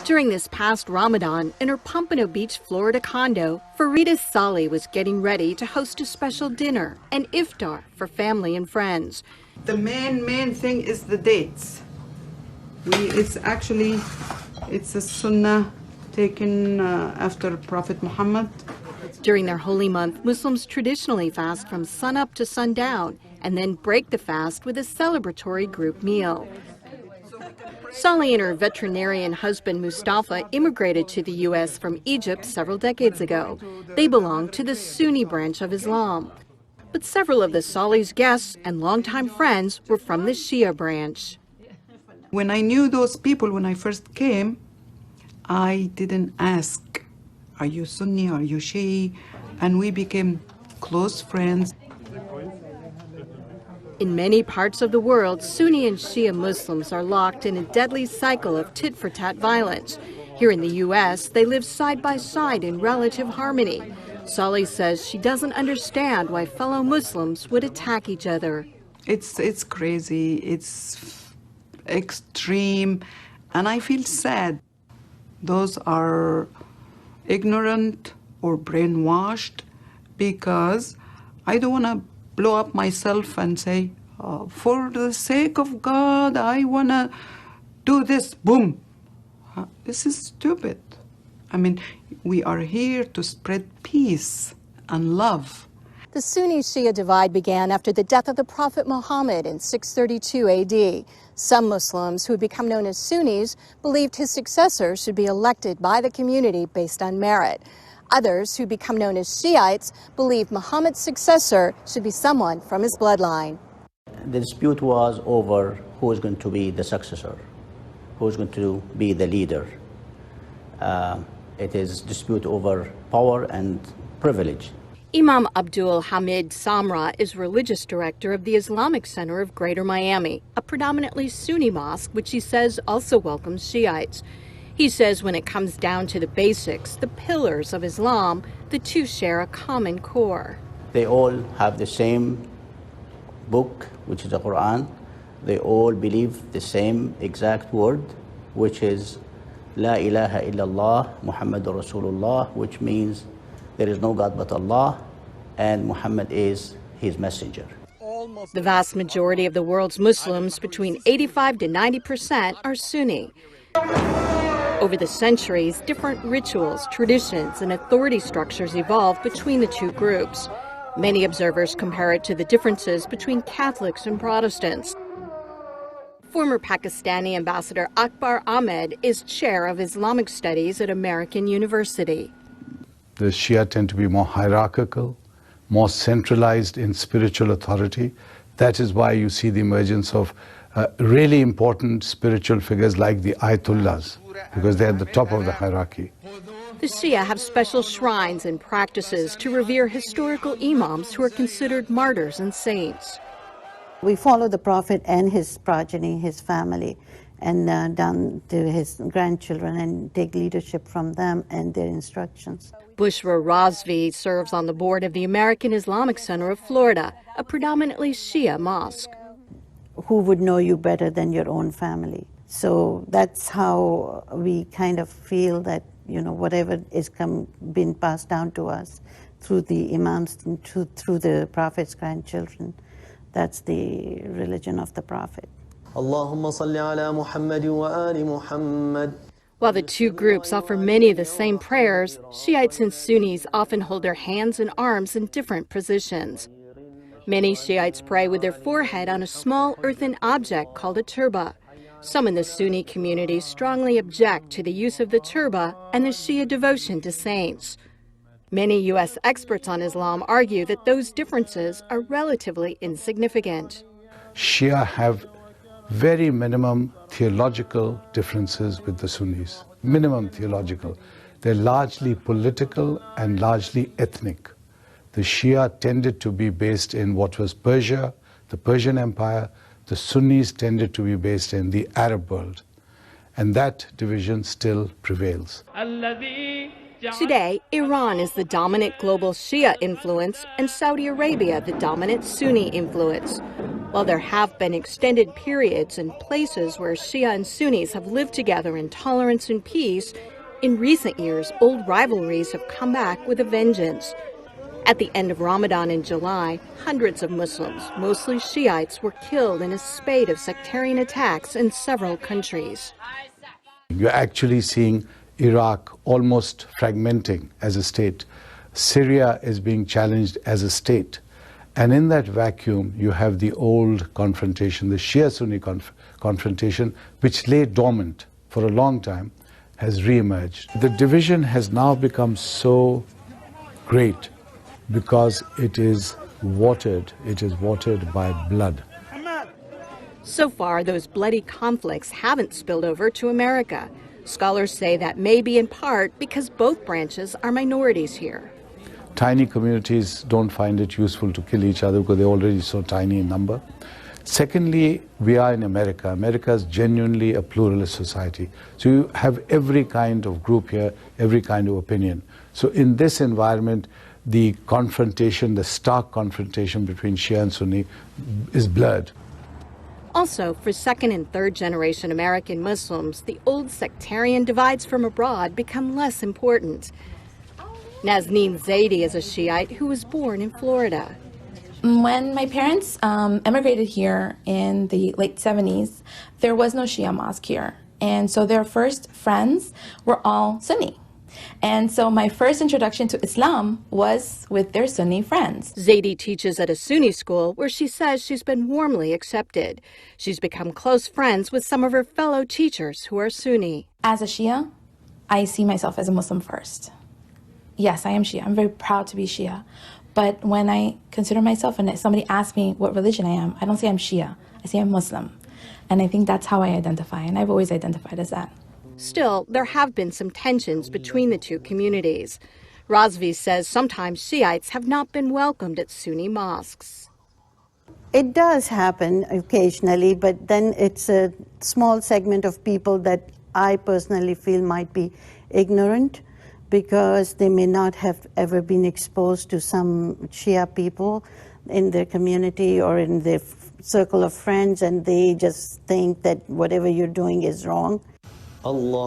During this past Ramadan, in her Pompano Beach, Florida condo, Farida Saleh was getting ready to host a special dinner and iftar for family and friends. The main thing is the dates. It's a sunnah taken after Prophet Muhammad. During their holy month, Muslims traditionally fast from sunup to sundown and then break the fast with a celebratory group meal. Saleh and her veterinarian husband Mustafa immigrated to the U.S. from Egypt several decades ago. They belong to the Sunni branch of Islam. But several of the Saleh's guests and longtime friends were from the Shia branch. When I knew those people when I first came, I didn't ask, are you Sunni, are you Shia? And we became close friends. In many parts of the world, Sunni and Shia Muslims are locked in a deadly cycle of tit-for-tat violence. Here in the U.S., they live side by side in relative harmony. Saleh says she doesn't understand why fellow Muslims would attack each other. It's crazy, it's extreme, and I feel sad. Those are ignorant or brainwashed, because I don't want to blow up myself and say, for the sake of God, I want to do this, boom. This is stupid. I mean, we are here to spread peace and love. The Sunni-Shia divide began after the death of the Prophet Muhammad in 632 AD. Some Muslims, who had become known as Sunnis, believed his successor should be elected by the community based on merit. Others, who become known as Shiites, believe Muhammad's successor should be someone from his bloodline. The dispute was over who is going to be the successor, who is going to be the leader. It is dispute over power and privilege. Imam Abdul Hamid Samra is religious director of the Islamic Center of Greater Miami, a predominantly Sunni mosque which he says also welcomes Shiites. He says when it comes down to the basics, the pillars of Islam, the two share a common core. They all have the same book, which is the Quran. They all believe the same exact word, which is La ilaha illallah Muhammadur Rasulullah, which means there is no God but Allah, and Muhammad is his messenger. The vast majority of the world's Muslims, between 85 to 90%, are Sunni. Over the centuries, different rituals, traditions, and authority structures evolved between the two groups. Many observers compare it to the differences between Catholics and Protestants. Former Pakistani Ambassador Akbar Ahmed is chair of Islamic Studies at American University. The Shia tend to be more hierarchical, more centralized in spiritual authority. That is why you see the emergence of really important spiritual figures like the Ayatollahs, because they're at the top of the hierarchy. The Shia have special shrines and practices to revere historical imams who are considered martyrs and saints. We follow the Prophet and his progeny, his family, and down to his grandchildren, and take leadership from them and their instructions. Bushra Razvi serves on the board of the American Islamic Center of Florida, a predominantly Shia mosque. Who would know you better than your own family? So that's how we kind of feel that, you know, whatever is been passed down to us through the imams, through the Prophet's grandchildren, that's the religion of the Prophet. Allahumma salli ala Muhammad wa ali Muhammad. While the two groups offer many of the same prayers, Shiites and Sunnis often hold their hands and arms in different positions. Many Shiites pray with their forehead on a small earthen object called a turba. Some in the Sunni community strongly object to the use of the turba and the Shia devotion to saints. Many U.S. experts on Islam argue that those differences are relatively insignificant. Shia have very minimum theological differences with the Sunnis. Minimum theological. They're largely political and largely ethnic. The Shia tended to be based in what was Persia, the Persian Empire. The Sunnis tended to be based in the Arab world. And that division still prevails. Today, Iran is the dominant global Shia influence and Saudi Arabia the dominant Sunni influence. While there have been extended periods and places where Shia and Sunnis have lived together in tolerance and peace, in recent years, old rivalries have come back with a vengeance. At the end of Ramadan in July, hundreds of Muslims, mostly Shiites, were killed in a spate of sectarian attacks in several countries. You're actually seeing Iraq almost fragmenting as a state. Syria is being challenged as a state. And in that vacuum, you have the old confrontation, the Shia-Sunni confrontation, which lay dormant for a long time, has re-emerged. The division has now become so great because it is watered by blood. So far, those bloody conflicts haven't spilled over to America. Scholars say that may be in part because both branches are minorities here. Tiny communities don't find it useful to kill each other because they're already so tiny in number. Secondly, we are in America. America is genuinely a pluralist society. So you have every kind of group here, every kind of opinion. So in this environment, the confrontation, the stark confrontation between Shia and Sunni is blurred. Also, for second and third generation American Muslims, the old sectarian divides from abroad become less important. Nazneen Zaidi is a Shiite who was born in Florida. When my parents emigrated here in the late 70s, there was no Shia mosque here. And so their first friends were all Sunni. And so my first introduction to Islam was with their Sunni friends. Zaidi teaches at a Sunni school where she says she's been warmly accepted. She's become close friends with some of her fellow teachers who are Sunni. As a Shia, I see myself as a Muslim first. Yes, I am Shia. I'm very proud to be Shia. But when I consider myself and somebody asks me what religion I am, I don't say I'm Shia. I say I'm Muslim. And I think that's how I identify, and I've always identified as that. Still, there have been some tensions between the two communities. Razvi says sometimes Shiites have not been welcomed at Sunni mosques. It does happen occasionally, but then it's a small segment of people that I personally feel might be ignorant because they may not have ever been exposed to some Shia people in their community or in their circle of friends, and they just think that whatever you're doing is wrong.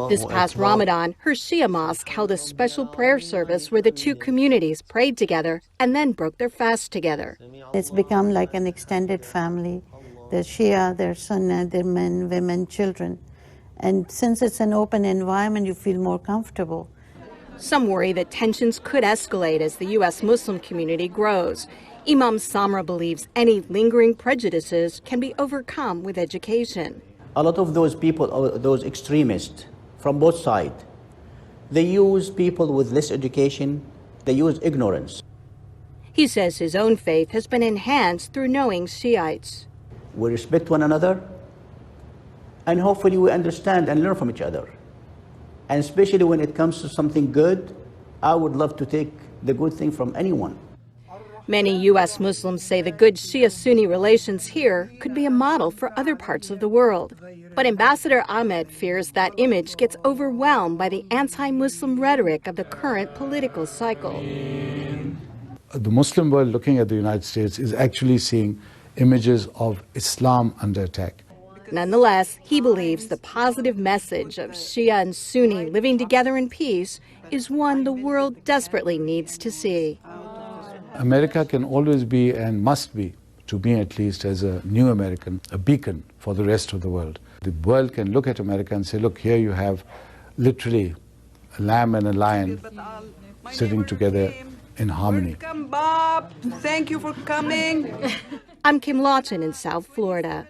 This past Ramadan, her Shia mosque held a special prayer service where the two communities prayed together and then broke their fast together. It's become like an extended family. There's Shia, there's Sunni, there's men, women, children. And since it's an open environment, you feel more comfortable. Some worry that tensions could escalate as the U.S. Muslim community grows. Imam Samra believes any lingering prejudices can be overcome with education. A lot of those people, those extremists from both sides, they use people with less education, they use ignorance. He says his own faith has been enhanced through knowing Shiites. We respect one another, and hopefully we understand and learn from each other. And especially when it comes to something good, I would love to take the good thing from anyone. Many U.S. Muslims say the good Shia-Sunni relations here could be a model for other parts of the world. But Ambassador Ahmed fears that image gets overwhelmed by the anti-Muslim rhetoric of the current political cycle. The Muslim world looking at the United States is actually seeing images of Islam under attack. Nonetheless, he believes the positive message of Shia and Sunni living together in peace is one the world desperately needs to see. America can always be, and must be, to me at least as a new American, a beacon for the rest of the world. The world can look at America and say, look, here you have literally a lamb and a lion sitting together in harmony. Welcome, Bob. Thank you for coming. I'm Kim Lawton in South Florida.